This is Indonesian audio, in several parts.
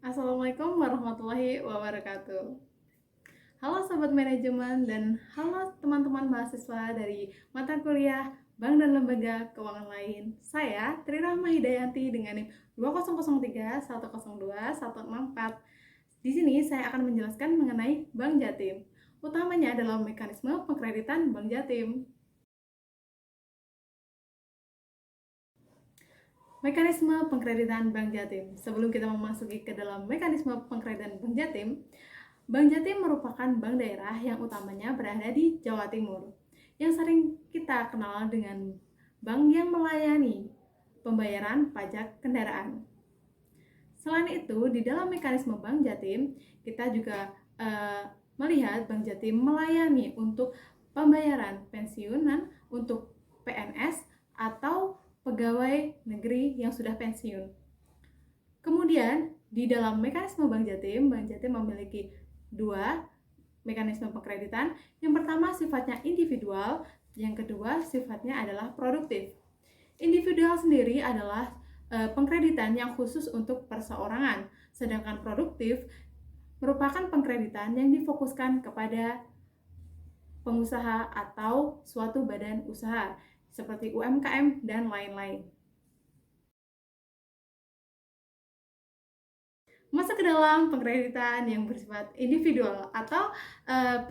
Assalamualaikum warahmatullahi wabarakatuh. Halo Sobat Manajemen dan halo teman-teman mahasiswa dari mata kuliah Bank dan Lembaga Keuangan lain. Saya Tri Rahma Hidayanti dengan NIM 2003102164. Di sini saya akan menjelaskan mengenai Bank Jatim. Utamanya adalah mekanisme pengkreditan Bank Jatim. Mekanisme pengkreditan Bank Jatim. Sebelum kita memasuki ke dalam mekanisme pengkreditan Bank Jatim, Bank Jatim merupakan bank daerah yang utamanya berada di Jawa Timur, yang sering kita kenal dengan bank yang melayani pembayaran pajak kendaraan. Selain itu, di dalam mekanisme Bank Jatim, kita juga melihat Bank Jatim melayani untuk pembayaran pensiunan untuk PNS atau pegawai negeri yang sudah pensiun. Kemudian, di dalam mekanisme Bank Jatim memiliki dua mekanisme pengkreditan. Yang pertama sifatnya individual, yang kedua sifatnya adalah produktif. Individual sendiri adalah pengkreditan yang khusus untuk perseorangan, sedangkan produktif merupakan pengkreditan yang difokuskan kepada pengusaha atau suatu badan usaha seperti UMKM dan lain-lain. Masuk ke dalam pengkreditan yang bersifat individual atau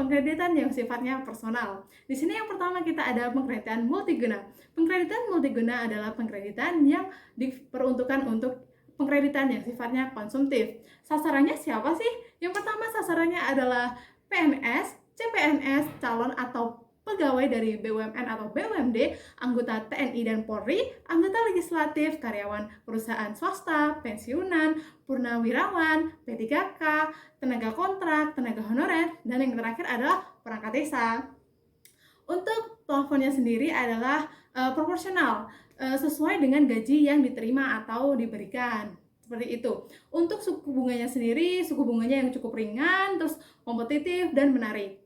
pengkreditan yang sifatnya personal. Di sini yang pertama kita ada pengkreditan multiguna. Pengkreditan multiguna adalah pengkreditan yang diperuntukkan untuk pengkreditan yang sifatnya konsumtif. Sasarannya siapa sih? Yang pertama sasarannya adalah PNS, CPNS, calon atau pegawai dari BUMN atau BUMD, anggota TNI dan Polri, anggota legislatif, karyawan perusahaan swasta, pensiunan, purnawirawan, P3K, tenaga kontrak, tenaga honorer, dan yang terakhir adalah perangkat desa. Untuk plafonnya sendiri adalah proporsional, sesuai dengan gaji yang diterima atau diberikan. Seperti itu. Untuk suku bunganya sendiri, suku bunganya yang cukup ringan, terus kompetitif dan menarik.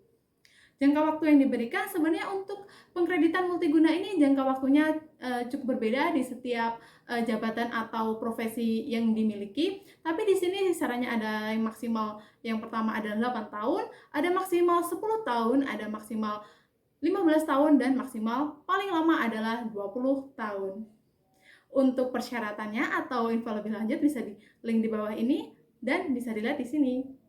Jangka waktu yang diberikan sebenarnya untuk pengkreditan multiguna ini jangka waktunya cukup berbeda di setiap jabatan atau profesi yang dimiliki. Tapi di sini sarannya ada yang maksimal, yang pertama adalah 8 tahun, ada maksimal 10 tahun, ada maksimal 15 tahun, dan maksimal paling lama adalah 20 tahun. Untuk persyaratannya atau info lebih lanjut bisa di link di bawah ini dan bisa dilihat di sini.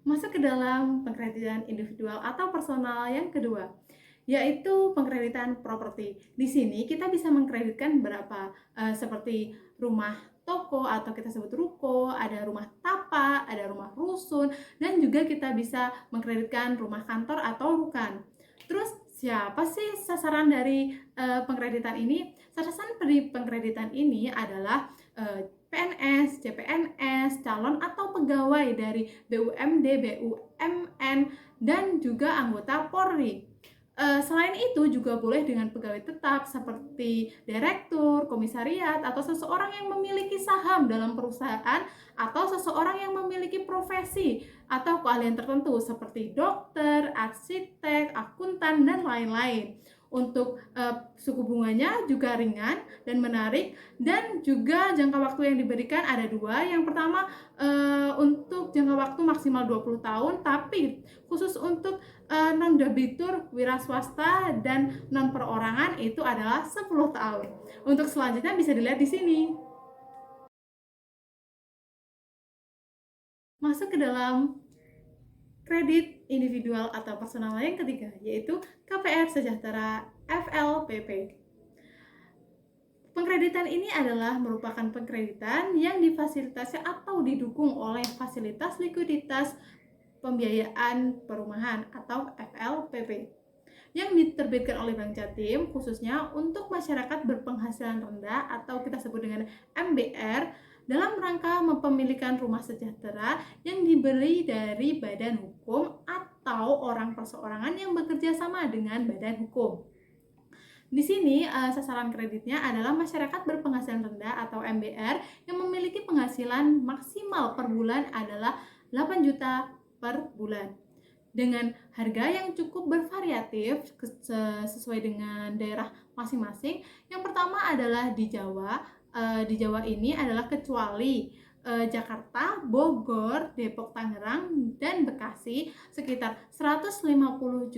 Masuk ke dalam pengkreditan individual atau personal yang kedua, yaitu pengkreditan properti. Di sini kita bisa mengkreditkan berapa seperti rumah toko atau kita sebut ruko, ada rumah tapak, ada rumah rusun, dan juga kita bisa mengkreditkan rumah kantor atau rukan. Terus siapa sih sasaran dari pengkreditan ini? Sasaran dari pengkreditan ini adalah PNS, CPNS, calon atau pegawai dari BUMD, BUMN, dan juga anggota Polri. Selain itu juga boleh dengan pegawai tetap seperti direktur, komisariat, atau seseorang yang memiliki saham dalam perusahaan, atau seseorang yang memiliki profesi atau keahlian tertentu seperti dokter, arsitek, akuntan, dan lain-lain. Untuk suku bunganya juga ringan dan menarik, dan juga jangka waktu yang diberikan ada dua. Yang pertama untuk jangka waktu maksimal 20 tahun, tapi khusus untuk non-debitur, wira swasta, dan non perorangan itu adalah 10 tahun. Untuk selanjutnya bisa dilihat di sini. Masuk ke dalam kredit individual atau personal yang ketiga, yaitu KPR Sejahtera FLPP. Pengkreditan ini adalah merupakan pengkreditan yang difasilitasi atau didukung oleh fasilitas likuiditas pembiayaan perumahan atau FLPP yang diterbitkan oleh Bank Jatim khususnya untuk masyarakat berpenghasilan rendah atau kita sebut dengan MBR, dalam rangka mempemilikan rumah sejahtera yang dibeli dari badan hukum atau orang perseorangan yang bekerja sama dengan badan hukum. Di sini sasaran kreditnya adalah masyarakat berpenghasilan rendah atau MBR yang memiliki penghasilan maksimal per bulan adalah 8 juta per bulan. dengan harga yang cukup bervariatif sesuai dengan daerah masing-masing. Yang pertama adalah di Jawa. Di Jawa ini adalah kecuali Jakarta, Bogor, Depok, Tangerang, dan Bekasi sekitar 150.500.000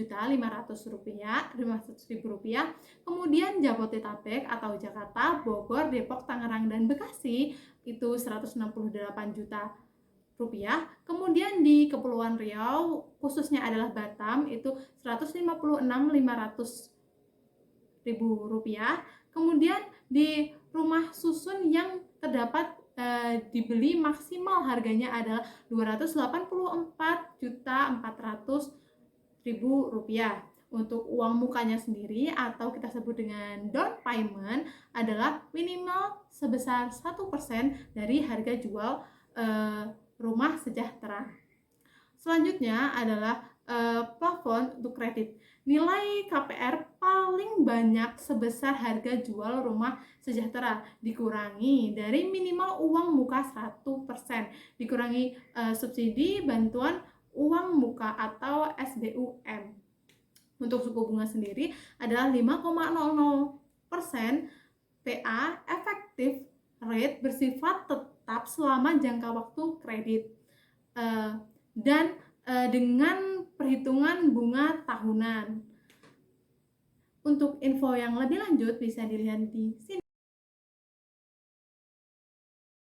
rupiah. Kemudian Jabodetabek atau Jakarta, Bogor, Depok, Tangerang, dan Bekasi itu 168 juta rupiah. Kemudian di Kepulauan Riau khususnya adalah Batam itu 156.500.000 rupiah. Kemudian di rumah susun yang terdapat dibeli maksimal harganya adalah 284.400.000 rupiah. Untuk uang mukanya sendiri atau kita sebut dengan down payment adalah minimal sebesar 1% dari harga jual rumah sejahtera. Selanjutnya adalah plafon untuk kredit. Nilai KPR paling banyak sebesar harga jual rumah sejahtera dikurangi dari minimal uang muka 100%, dikurangi subsidi bantuan uang muka atau SBUM. Untuk suku bunga sendiri adalah 5,00% PA efektif rate bersifat tetap selama jangka waktu kredit dan dengan perhitungan bunga tahunan. Untuk info yang lebih lanjut bisa dilihat di sini.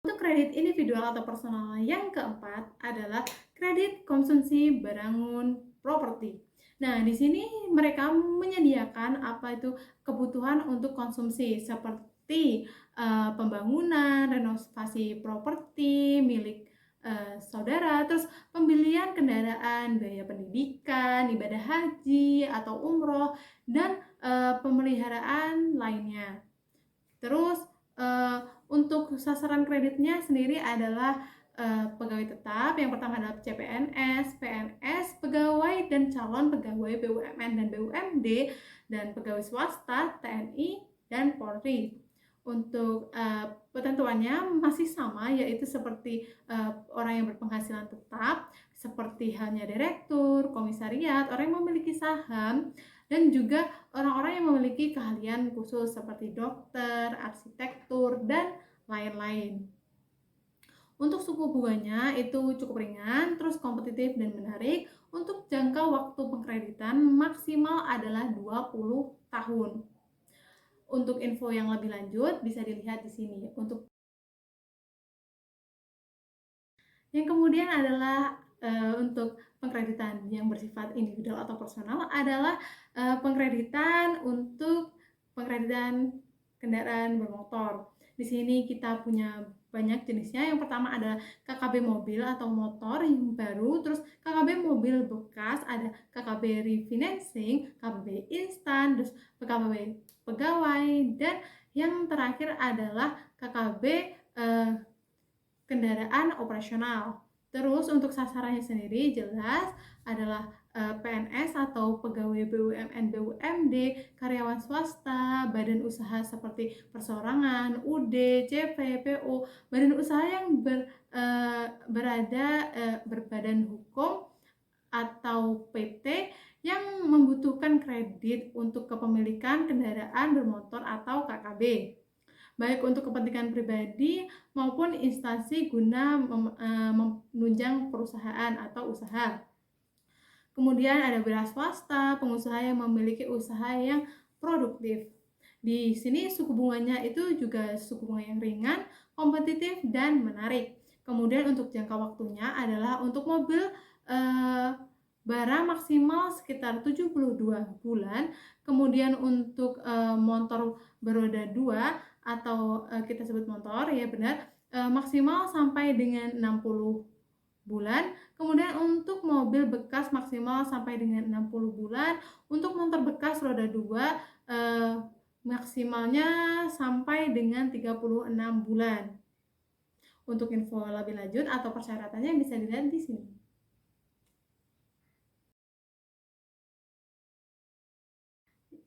Untuk kredit individual atau personal yang keempat adalah kredit konsumsi bangun properti. Nah, di sini mereka menyediakan apa itu kebutuhan untuk konsumsi seperti pembangunan, renovasi properti milik saudara, terus pembelian kendaraan, biaya pendidikan, ibadah haji atau umroh, dan pemeliharaan lainnya. Terus untuk sasaran kreditnya sendiri adalah pegawai tetap. Yang pertama adalah CPNS, PNS, pegawai dan calon pegawai BUMN dan BUMD, dan pegawai swasta, TNI, dan Polri. Untuk ketentuannya masih sama, yaitu seperti orang yang berpenghasilan tetap, seperti halnya direktur, komisariat, orang yang memiliki saham, dan juga orang-orang yang memiliki keahlian khusus seperti dokter, arsitektur, dan lain-lain. Untuk suku bunganya itu cukup ringan, terus kompetitif dan menarik. Untuk jangka waktu pengkreditan maksimal adalah 20 tahun. Untuk info yang lebih lanjut bisa dilihat di sini. Untuk yang kemudian adalah untuk pengkreditan yang bersifat individual atau personal adalah pengkreditan untuk pengkreditan kendaraan bermotor. Di sini kita punya banyak jenisnya. Yang pertama adalah KKB mobil atau motor yang baru, terus KKB mobil bekas, ada KKB refinancing, KKB instan, terus PKB pegawai, dan yang terakhir adalah KKB kendaraan operasional. Terus untuk sasarannya sendiri jelas adalah PNS atau pegawai BUMN, BUMD, karyawan swasta, badan usaha seperti perseorangan, UD, CV, PO, badan usaha yang berbadan hukum atau PT yang membutuhkan kredit untuk kepemilikan kendaraan bermotor atau KKB, baik untuk kepentingan pribadi maupun instansi guna menunjang perusahaan atau usaha. Kemudian ada wira swasta, pengusaha yang memiliki usaha yang produktif. Di sini suku bunganya itu juga suku bunga yang ringan, kompetitif, dan menarik. Kemudian untuk jangka waktunya adalah untuk mobil barang maksimal sekitar 72 bulan. Kemudian untuk motor beroda 2 atau kita sebut motor, ya benar, maksimal sampai dengan 60 bulan. Kemudian untuk mobil bekas maksimal sampai dengan 60 bulan. Untuk motor bekas roda 2 maksimalnya sampai dengan 36 bulan. Untuk info lebih lanjut atau persyaratannya bisa dilihat di sini.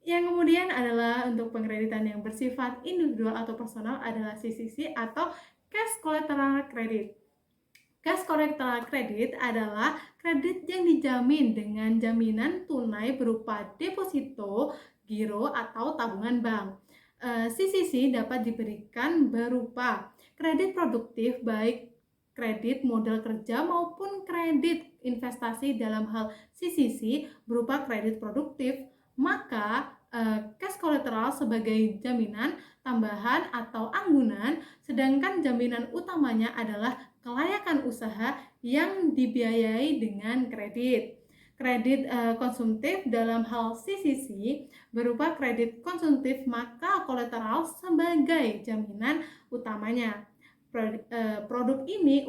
Yang kemudian adalah untuk pengkreditan yang bersifat individual atau personal adalah CCC atau Cash Collateral Credit. Kas kolateral kredit adalah kredit yang dijamin dengan jaminan tunai berupa deposito, giro, atau tabungan bank. CCC dapat diberikan berupa kredit produktif, baik kredit modal kerja maupun kredit investasi. Dalam hal CCC berupa kredit produktif, maka cash collateral sebagai jaminan tambahan atau anggunan, sedangkan jaminan utamanya adalah kelayakan usaha yang dibiayai dengan kredit. Kredit konsumtif dalam hal CCC berupa kredit konsumtif, maka kolateral sebagai jaminan utamanya. Produk ini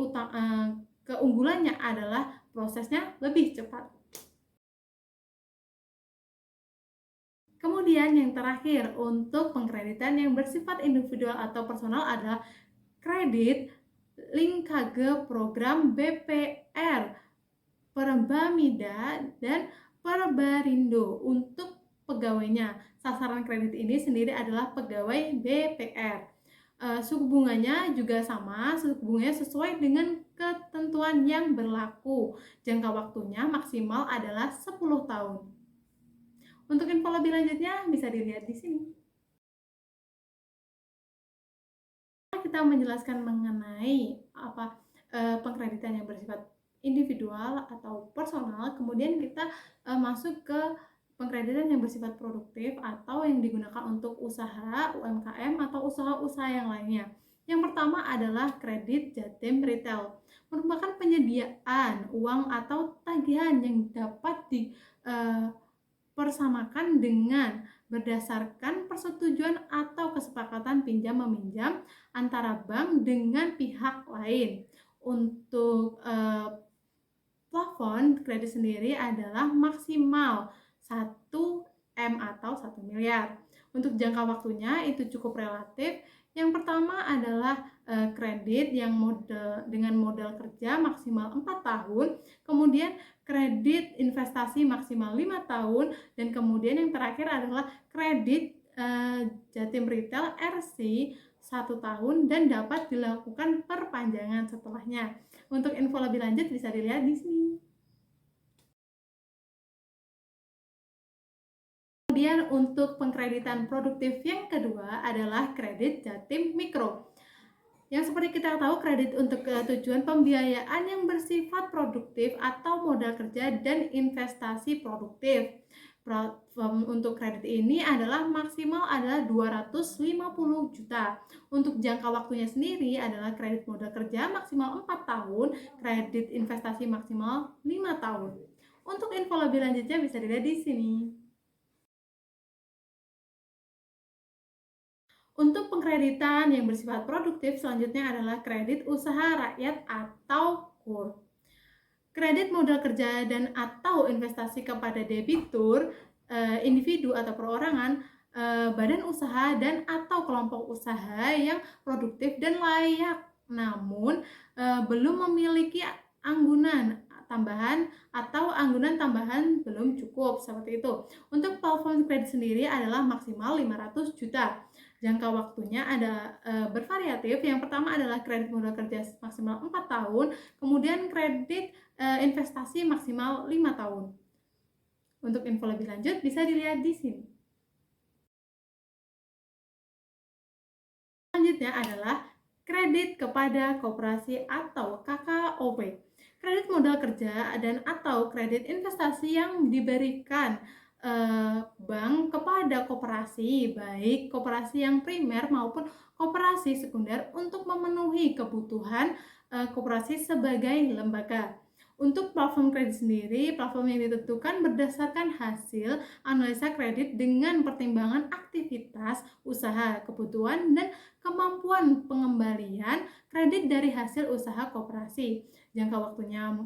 keunggulannya adalah prosesnya lebih cepat. Kemudian yang terakhir, untuk pengkreditan yang bersifat individual atau personal adalah kredit Linkage program BPR, Perbamida, dan Perbarindo untuk pegawainya. Sasaran kredit ini sendiri adalah pegawai BPR. Suku bunganya juga sama, suku bunganya sesuai dengan ketentuan yang berlaku. Jangka waktunya maksimal adalah 10 tahun. Untuk info lebih lanjutnya bisa dilihat di sini. Kita menjelaskan mengenai pengkreditan yang bersifat individual atau personal, kemudian kita masuk ke pengkreditan yang bersifat produktif atau yang digunakan untuk usaha UMKM atau usaha-usaha yang lainnya. Yang pertama adalah kredit Jatim Retail, merupakan penyediaan uang atau tagihan yang dapat dipersamakan dengan berdasarkan persetujuan atau kesepakatan pinjam-meminjam antara bank dengan pihak lain. Untuk plafon kredit sendiri adalah maksimal 1 M atau 1 miliar. Untuk jangka waktunya itu cukup relatif. Yang pertama adalah kredit yang dengan modal kerja maksimal 4 tahun, kemudian kredit investasi maksimal 5 tahun, dan kemudian yang terakhir adalah kredit Jatim Retail RC 1 tahun dan dapat dilakukan perpanjangan setelahnya. Untuk info lebih lanjut bisa dilihat di sini. Kemudian untuk pengkreditan produktif yang kedua adalah kredit Jatim Mikro. Yang seperti kita tahu, kredit untuk tujuan pembiayaan yang bersifat produktif atau modal kerja dan investasi produktif. Untuk kredit ini adalah maksimal adalah 250 juta. Untuk jangka waktunya sendiri adalah kredit modal kerja maksimal 4 tahun, kredit investasi maksimal 5 tahun. Untuk info lebih lanjutnya bisa dilihat di sini. Untuk pengkreditan yang bersifat produktif selanjutnya adalah kredit usaha rakyat atau KUR. Kredit modal kerja dan atau investasi kepada debitur, individu atau perorangan, badan usaha dan atau kelompok usaha yang produktif dan layak namun belum memiliki anggunan tambahan atau anggunan tambahan belum cukup, seperti itu. Untuk plafon kredit sendiri adalah maksimal 500 juta. Jangka waktunya ada bervariatif. Yang pertama adalah kredit modal kerja maksimal 4 tahun, kemudian kredit investasi maksimal 5 tahun. Untuk info lebih lanjut bisa dilihat di sini. Selanjutnya adalah kredit kepada koperasi atau KKOP. Kredit modal kerja dan atau kredit investasi yang diberikan bank kepada koperasi, baik koperasi yang primer maupun koperasi sekunder, untuk memenuhi kebutuhan koperasi sebagai lembaga. Untuk platform kredit sendiri, platform yang ditentukan berdasarkan hasil analisa kredit dengan pertimbangan aktivitas usaha, kebutuhan, dan kemampuan pengembalian kredit dari hasil usaha koperasi. Jangka waktunya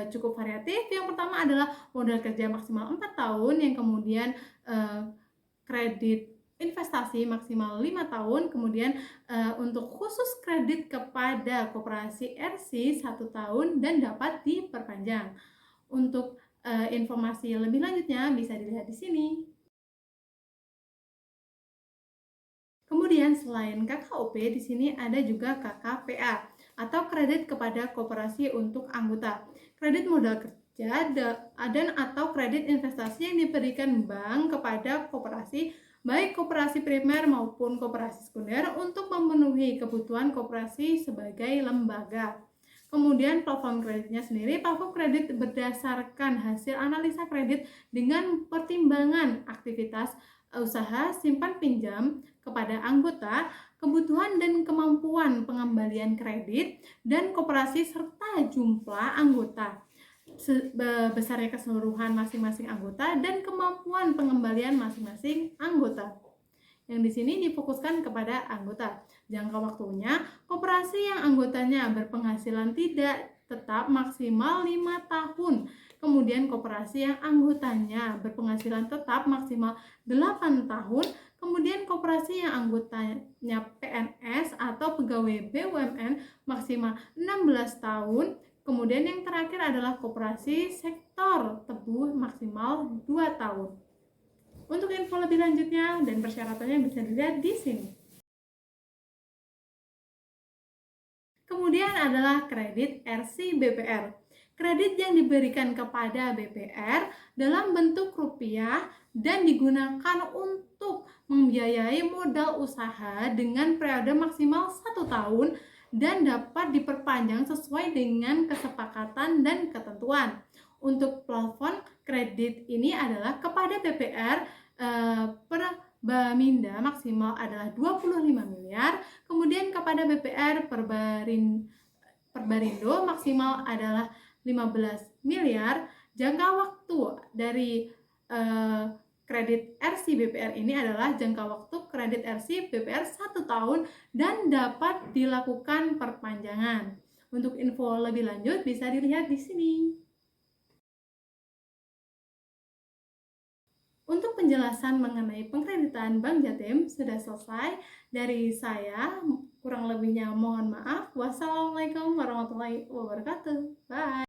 cukup variatif. Yang pertama adalah modal kerja maksimal 4 tahun, yang kemudian kredit investasi maksimal 5 tahun, kemudian untuk khusus kredit kepada koperasi RC 1 tahun dan dapat diperpanjang. Untuk informasi lebih lanjutnya bisa dilihat di sini. Kemudian selain KKOP, di sini ada juga KKPA. atau kredit kepada koperasi untuk anggota. Kredit modal kerja dan atau kredit investasi yang diberikan bank kepada koperasi, baik koperasi primer maupun koperasi sekunder, untuk memenuhi kebutuhan koperasi sebagai lembaga. Kemudian platform kreditnya sendiri, platform kredit berdasarkan hasil analisa kredit dengan pertimbangan aktivitas usaha simpan pinjam kepada anggota, kebutuhan dan kemampuan pengembalian kredit dan koperasi, serta jumlah anggota, besarnya keseluruhan masing-masing anggota dan kemampuan pengembalian masing-masing anggota. Yang di sini difokuskan kepada anggota. Jangka waktunya, koperasi yang anggotanya berpenghasilan tidak tetap maksimal 5 tahun. Kemudian koperasi yang anggotanya berpenghasilan tetap maksimal 8 tahun. Kemudian koperasi yang anggotanya PNS atau pegawai BUMN maksimal 16 tahun. Kemudian yang terakhir adalah koperasi sektor tebu maksimal 2 tahun. Untuk info lebih lanjutnya dan persyaratannya bisa dilihat di sini. Kemudian adalah kredit RC BPR. Kredit yang diberikan kepada BPR dalam bentuk rupiah dan digunakan untuk membiayai modal usaha dengan periode maksimal 1 tahun dan dapat diperpanjang sesuai dengan kesepakatan dan ketentuan. Untuk plafon kredit ini adalah kepada BPR per Baminda maksimal adalah 25 miliar, kemudian kepada BPR Perbarindo maksimal adalah 15 miliar. Jangka waktu dari kredit RC BPR ini adalah jangka waktu kredit RC BPR 1 tahun dan dapat dilakukan perpanjangan. Untuk info lebih lanjut bisa dilihat di sini. Untuk penjelasan mengenai pengkreditan Bank Jatim sudah selesai dari saya. Kurang lebihnya mohon maaf. Wassalamualaikum warahmatullahi wabarakatuh. Bye.